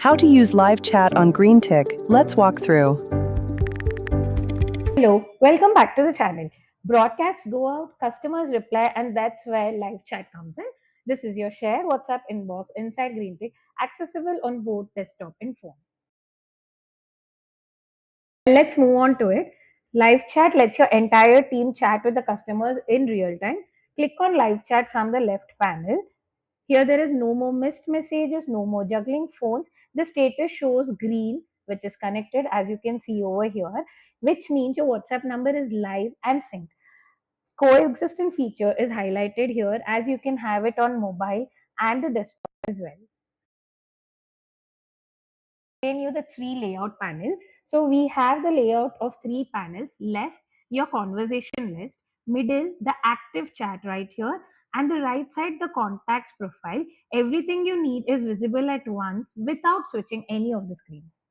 How to use live chat on GreenTick. Let's walk through. Hello, welcome back to the channel. Broadcasts go out, customers reply, and that's where live chat comes in. This is your shared WhatsApp inbox inside GreenTick, accessible on both desktop and phone. Let's move on to it. Live chat lets your entire team chat with the customers in real time. Click on live chat from the left panel. Here there is no more missed messages, no more juggling phones. The status shows green, which is connected as you can see over here, which means your WhatsApp number is live and synced. Coexistent feature is highlighted here as you can have it on mobile and the desktop as well. Again, you the three layout panel. So we have the layout of three panels. Left, your conversation list. Middle, the active chat right here. And the right side, the contacts profile. Everything you need is visible at once without switching any of the screens.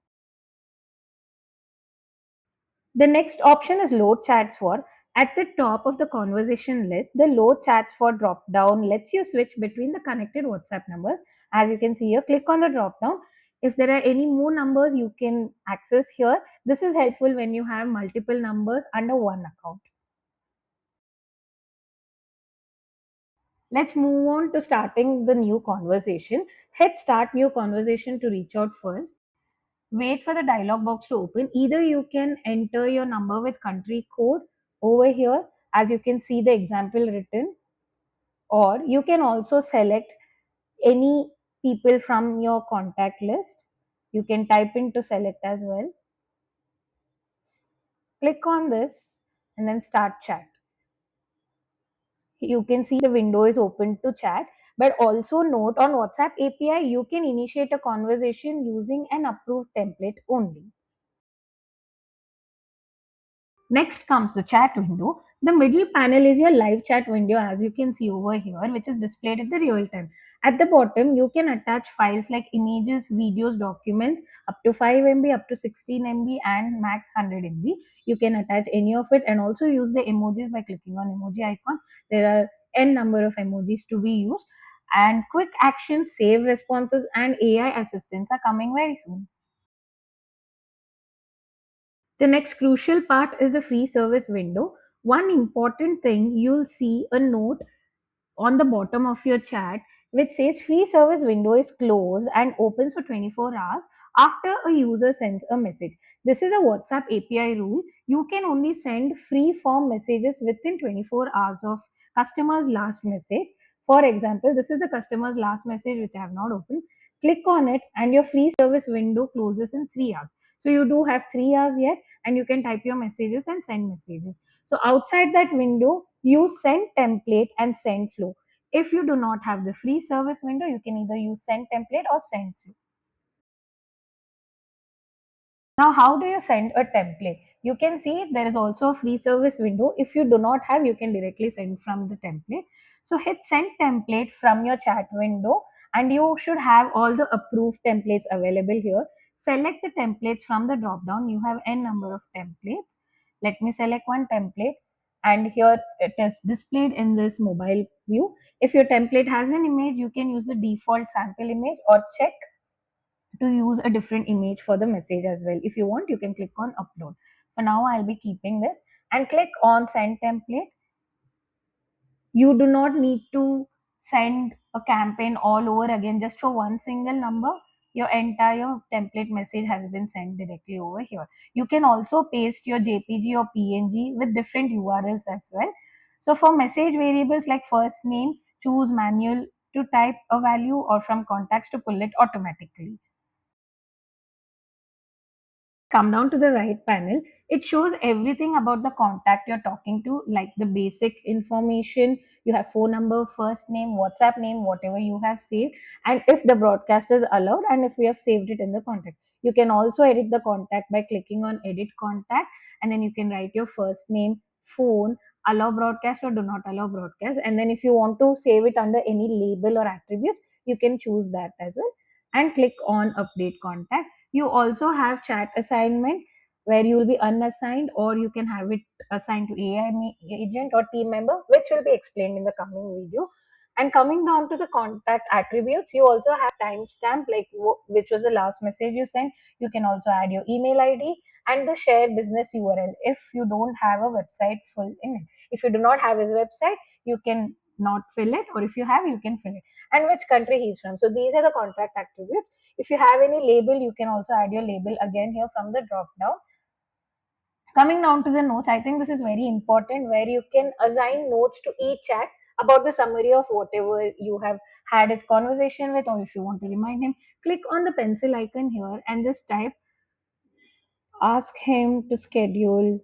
The next option is load chats for. At the top of the conversation list, the load chats for drop down lets you switch between the connected WhatsApp numbers. As you can see here, click on the drop down. If there are any more numbers, you can access here. This is helpful when you have multiple numbers under one account. Let's move on to starting the new conversation. Hit start new conversation to reach out first. Wait for the dialog box to open. Either you can enter your number with country code over here, as you can see the example written, or you can also select any people from your contact list. You can type in to select as well. Click on this and then start chat. You can see the window is open to chat, but also note on WhatsApp API you can initiate a conversation using an approved template only. Next comes the chat window. The middle panel is your live chat window, as you can see over here, which is displayed at the real time. At the bottom, you can attach files like images, videos, documents up to 5 MB, up to 16 MB, and max 100 MB. You can attach any of it and also use the emojis by clicking on emoji icon. There are n number of emojis to be used. And quick actions, save responses, and AI assistants are coming very soon. The next crucial part is the free service window. One important thing, you'll see a note on the bottom of your chat which says free service window is closed and opens for 24 hours after a user sends a message. This is a WhatsApp API rule. You can only send free form messages within 24 hours of customer's last message. For example, this is the customer's last message which I have not opened. Click on it and your free service window closes in 3 hours. So you do have 3 hours yet and you can type your messages and send messages. So outside that window, use send template and send flow. If you do not have the free service window, you can either use send template or send flow. Now, how do you send a template? You can see there is also a free service window. If you do not have, you can directly send from the template. So hit send template from your chat window and you should have all the approved templates available here. Select the templates from the drop down. You have n number of templates. Let me select one template and here it is displayed in this mobile view. If your template has an image, you can use the default sample image or check to use a different image for the message as well. If you want, you can click on upload. For now, I'll be keeping this and click on send template. You do not need to send a campaign all over again just for one single number. Your entire template message has been sent directly over here. You can also paste your JPG or PNG with different URLs as well. So for message variables like first name, choose manual to type a value or from contacts to pull it automatically. Come down to the right panel, it shows everything about the contact you're talking to, like the basic information. You have phone number, first name, WhatsApp name, whatever you have saved, and if the broadcast is allowed, and if we have saved it in the context. You can also edit the contact by clicking on edit contact, and then you can write your first name, phone, allow broadcast or do not allow broadcast, and then if you want to save it under any label or attributes, you can choose that as well, and click on update contact. You also have chat assignment where you will be unassigned or you can have it assigned to AI agent or team member, which will be explained in the coming video. And coming down to the contact attributes, you also have timestamp, like which was the last message you sent. You can also add your email ID and the shared business URL if you don't have a website full in it. If you do not have his website, you can not fill it, or if you have, you can fill it, and which country he's from. So these are the contact attributes. If you have any label, you can also add your label again here from the drop down. Coming down to the notes, I think this is very important, where you can assign notes to each chat about the summary of whatever you have had a conversation with, or if you want to remind him, click on the pencil icon here and just type ask him to schedule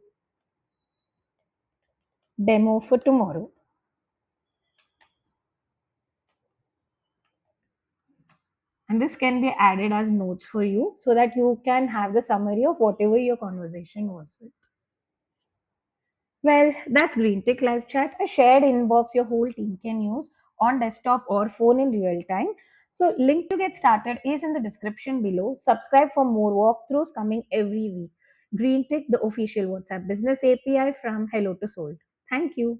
demo for tomorrow. And this can be added as notes for you so that you can have the summary of whatever your conversation was with. Well, that's GreenTick Live Chat, a shared inbox your whole team can use on desktop or phone in real time. So, link to get started is in the description below. Subscribe for more walkthroughs coming every week. GreenTick, the official WhatsApp business API from Hello to Sold. Thank you.